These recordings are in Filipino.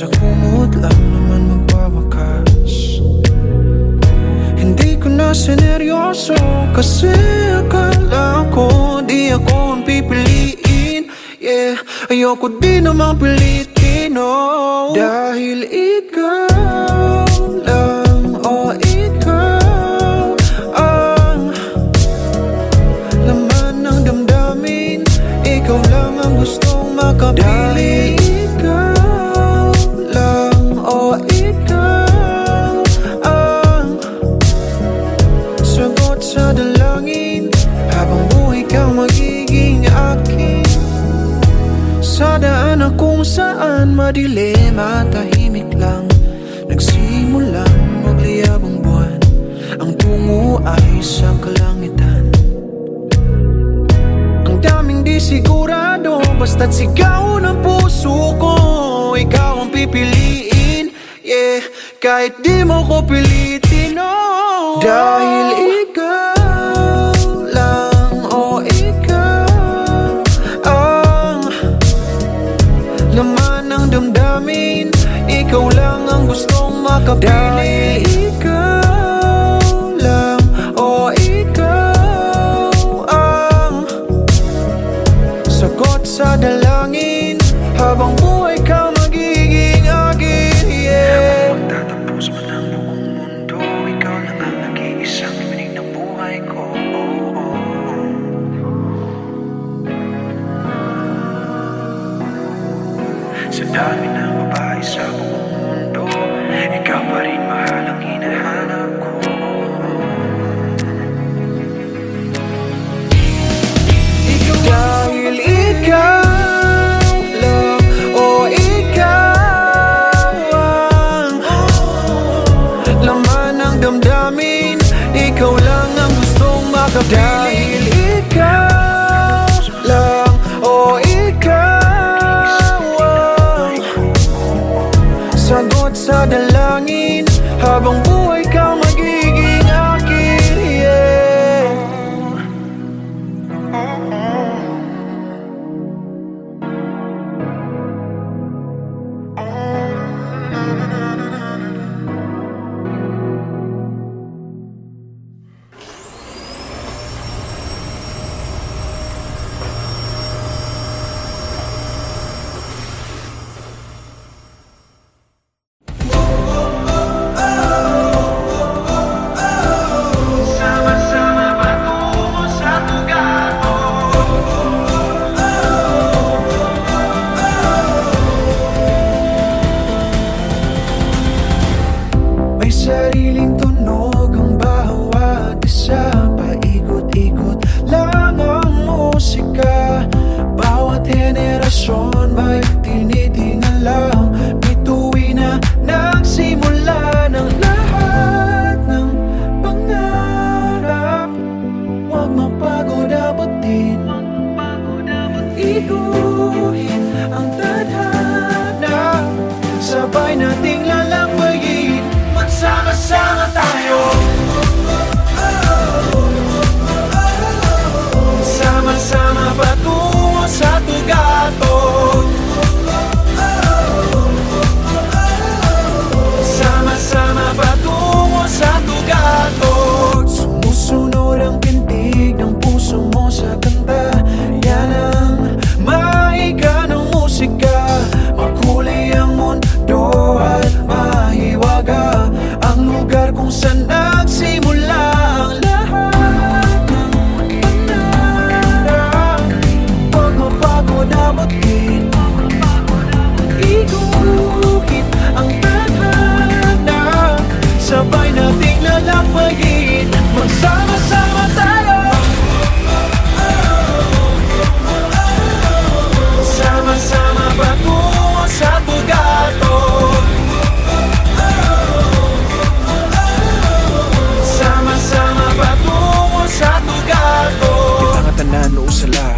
Sa kumot lang naman magwawakas. Hindi ko na sineryoso kasi akala ko di ako ang pipiliin. Yeah, ayoko di naman pilitin, oh. Dahil ikaw lang, oh ikaw ang laman ng damdamin. Ikaw lang ang gustong makapili. Dahil ikaw lang, oh ikaw ang sagot sa dalangin. Habang buhay kang magiging akin. Sa daanan kung saan madilim at tahimik lang, nagsimulang magliyab ang buwan. Ang tungo ay sa kalangitan. Ang daming di sigurado, basta't sigaw ng puso ko. Ikaw ang pipiliin, yeah, kahit di mo ko pilitin, oh. Dahil ikaw lang, oh ikaw ang laman ng damdamin. Ikaw lang ang gustong makapili. Dahil ikaw lang, oh ikaw ang sagot sa dalangin. Habang buhay ka magiging akin, yeah. Habang magtatapos man ang buong mundo, ikaw lang ang nag-iisang iminig ng buhay ko, oh, oh, oh. Sa dami ng babae sa buong mundo, ikaw pa rin mahal ang hinahanap ko. Dahil ikaw lang, oh ikaw ang laman ng damdamin. Ikaw lang ang gustong makapili. Dahil ikaw lang, oh ikaw ang sagot sa dalangin. Habang buhay ka magiging akin, yeah. Sama-sama patungo sa tugato. May sariling tunog ang bawat isa. Paikot-ikot lang ang musika. Bawat henerasyon may tinitingalang. Bituin na nagsimula ng lahat ng pangarap. Huwag mapagod abutin, iguhin ang tadhana. Sabay nating lalampayin, magsama-sama tayo. Sama-sama patungo sa tugato. Sama-sama patungo sa tugato. Sumusunod ang pintig ng puso mo sa kanta. Yan ang mahiga ng musika. Makulay ang mundo at mahiwaga ang lugar kung saan nagsimula ang lahat ng pangarap. Huwag mapagod abutin, iguhit ang tadhana. Sabay nating lalampayin, magsama-sama tayo. Sama-sama patungo sa tugato. Sama-sama patungo sa tugato. Kitangatanan o usala,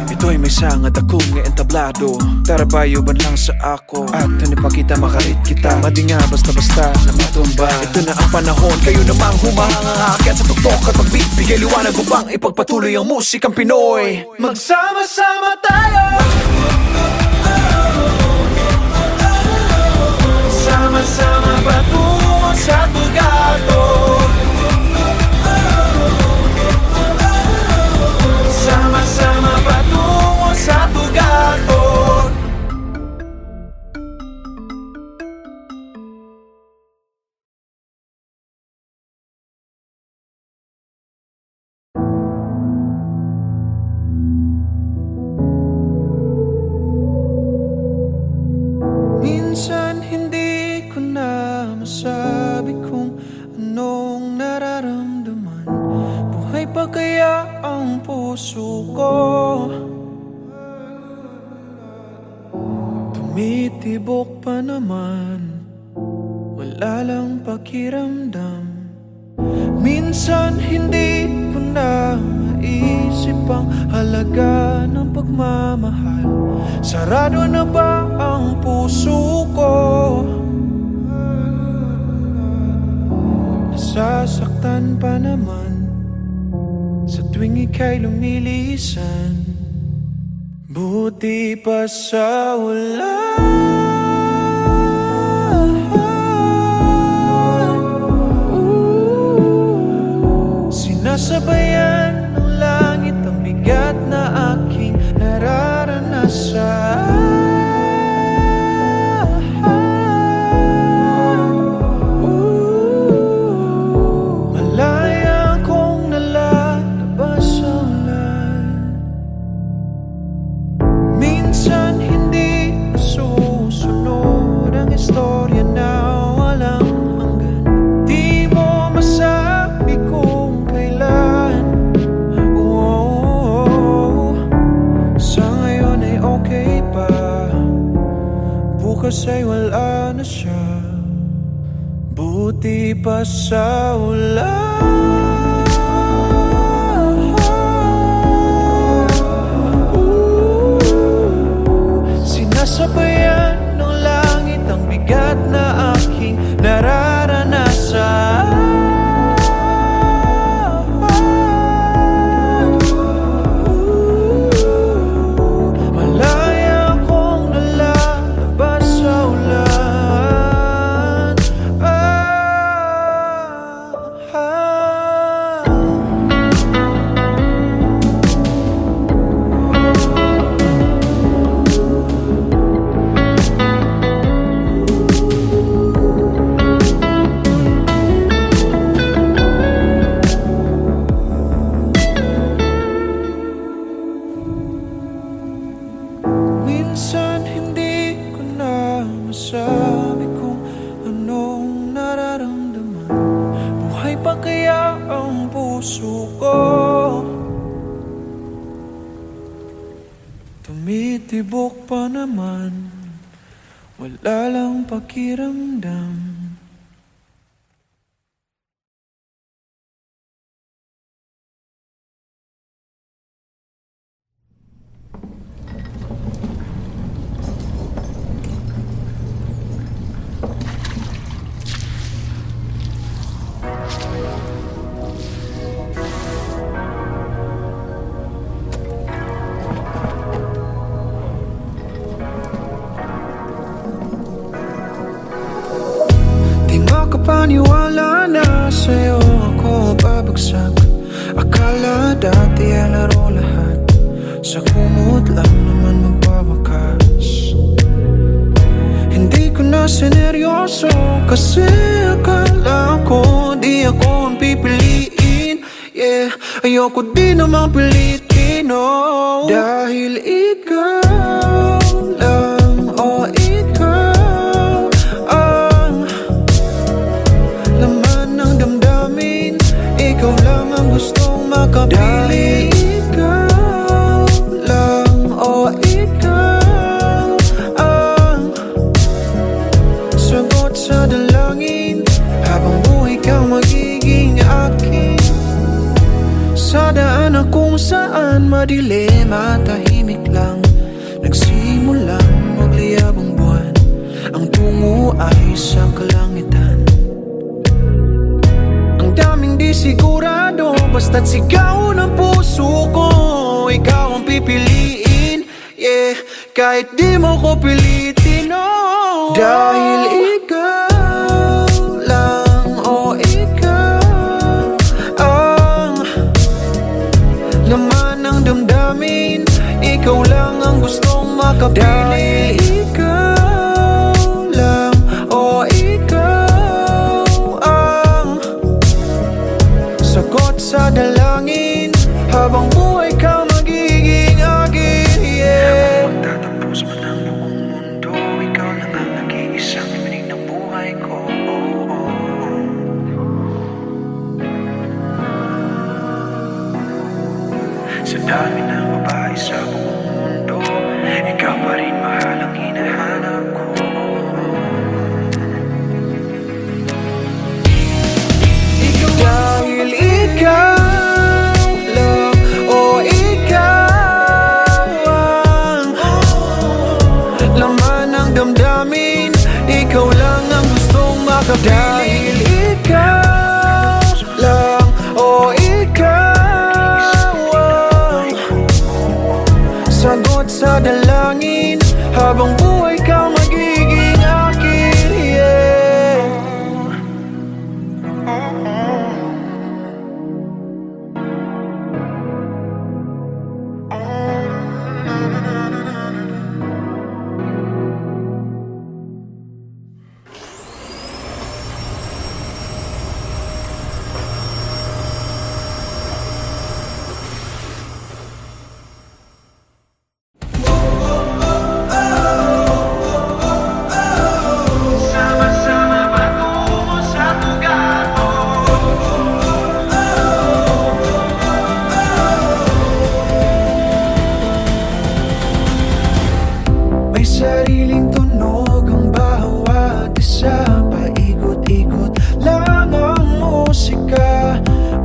ito'y may sangat akong entablado. Tara bayo ban lang sa ako, at tanipakita makarit kita. Madi nga basta-basta na matumba. Ito na ang panahon, kayo namang humahangakit sa tuktok at magbibigay liwanag upang ipagpatuloy ang musikang Pinoy. Magsama-sama tayo. puso ko. Tumitibok pa naman, wala lang pakiramdam. Minsan hindi ko na maisip ang halaga ng pagmamahal. Sarado na ba ang puso ko? Nasasaktan pa naman sa tuwing ika'y lumilisan. Buti pa sa ulan, sinasabayan ng langit ang bigat na aking nararanasan. Malaya akong nalalabas sa ulan. Minsan hindi nasusunod ang istorya na walang hanggan. Di mo masabi kung kailan. Sa ngayon ay okay pa, bukas ay wala na siya. Buti pa sa ulan. Sinasabayan ng langit ang bigat na aking nararanasan. Malaya akong nalalabas sa ulan. Minsan hindi ko na masabi kung anong nararamdaman. Buhay pa kaya ang puso ko? Tumitibok pa naman, wala lang pakiramdam. Makapaniwala na sa'yo ako babagsak. Akala dati ay laro lahat, sa kumot lang naman magwawakas. Hindi ko na sineryoso kasi akala ko di ako ang pipiliin. Yeah, ayoko di naman pilitin, no. Dahil ikaw lang, oh ikaw ang laman ng damdamin. Ikaw lang ang gustong makapili. Ikaw lang, oh ikaw ang sagot sa dalangin. Habang buhay kang magiging akin. Sa daan na kung saan madilim at tahimik lang, nagsimulang magliyab ang buwan. Ang tungo ay sa kalangitan. Ang daming di sigurado, basta't sigaw ng puso ko. Ikaw ang pipiliin, yeah, kahit di mo ko pilitin, no. Dahil ikaw lang, oh ikaw ang laman ng damdamin. Ikaw lang ang gustong makapili. Dahil ikaw lang, oh ikaw ang sagot sa dalangin. Habang buhay ka magiging akin, yeah. Magtatapos man ang buong mundo, ikaw lang ang nag-iisang iminig ng buhay ko, oh, oh. Sa ikaw lang ang gustong makapili. Dahil ikaw lang, o ikaw ang sagot sa dalangin. Habang buhay kang magiging akin, yeah. May sariling tunog ang bawat isa. Paikot-ikot lang ang musika.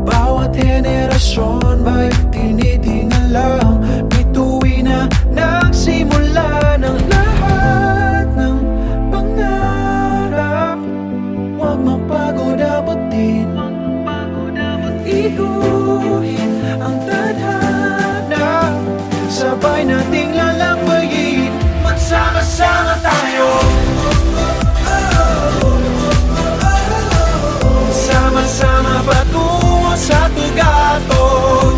Bawat henerasyon may tinitingalang. Bituin na nagsimula ng lahat ng pangarap. Huwag mapagod abutin, iguhin ang tadhana. Sabay nating lalampayin, magsama-sama tayo. Sama-sama patungo sa tugatog.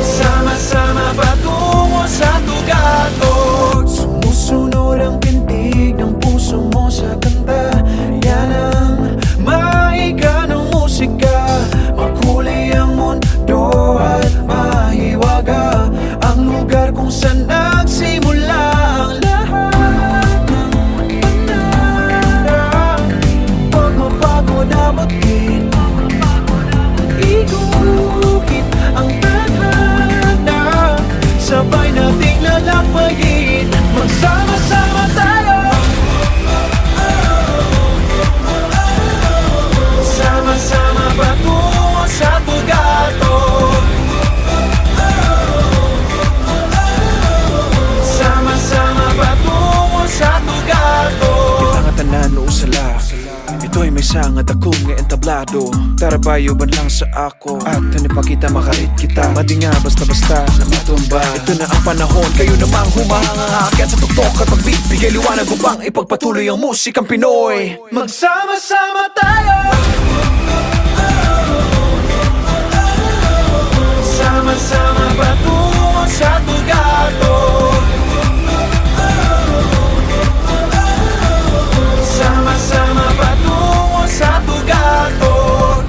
Sama-sama patungo sa tugatog. Sumusunod ang pintig ng puso mo sa kanta. Yan ang maika ng musika. Makulay ang mundo at mahiwaga ang lugar kung saan nagsimula ang lahat ng pangarap. Huwag mapagod abutin, iguhit ang tadhana. Sabay nating lalampayin, magsama-sama tayo. Sama-sama patungo sa tugatog. Sama-sama patungo sa tugatog. Kita nga tanan usala, ito'y may sangad akong nga entablado. Tara bayo ban lang sa ako, at tanipakita makarit kita. Madi nga basta-basta na matumba. Ito na ang panahon, kayo namang humahangahakyan sa tuktok at pagbibigay liwanag upang ipagpatuloy ang musikang Pinoy. Magsama-sama tayo. Sama-sama patungo sa tugatog. Sama-sama patungo sa tugatog.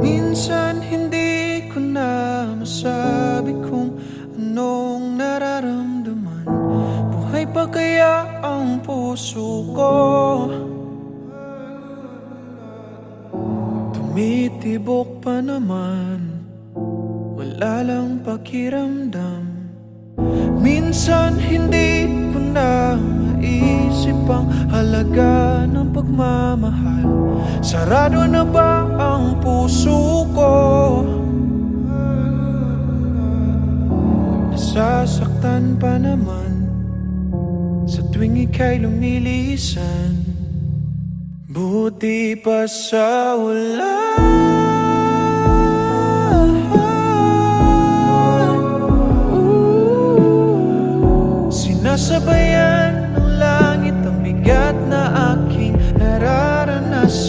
Minsan hindi ko na masabi kung anong nararamdaman. Buhay pa kaya ang puso ko? Tumitibok pa naman, wala lang pakiramdam. Minsan hindi ko na maisip ang halaga ng pagmamahal. Sarado na ba ang puso ko? Nasasaktan pa naman sa tuwing ika'y lumilisan. Buti pa sa ulan. Sinasabayan ng langit ang bigat na aking nararanasan.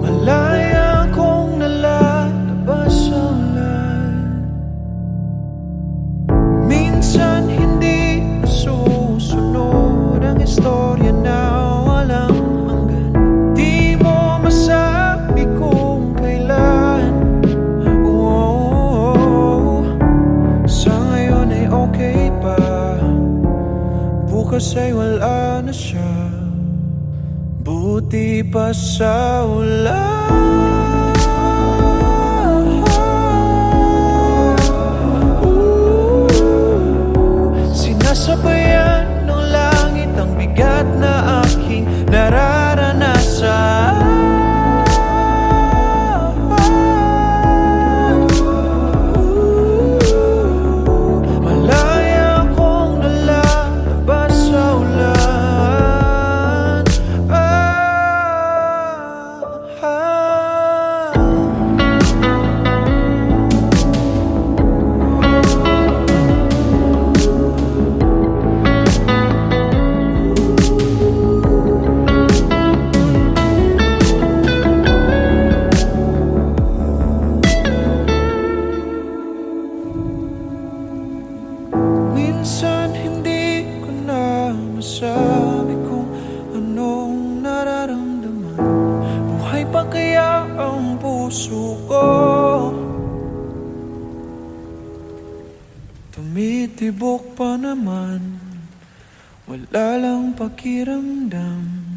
Malaya kong nalalabas sa ulan. Minsan hindi susunod ang istorya na walang hanggan. Di mo masabi kung kailan. Sa ngayon ay okay pa, bukas ay wala na siya. Buti pa sa ulan. masabi kung anong nararamdaman. Buhay pa kaya ang puso ko? Tumitibok pa naman, wala lang pakiramdam.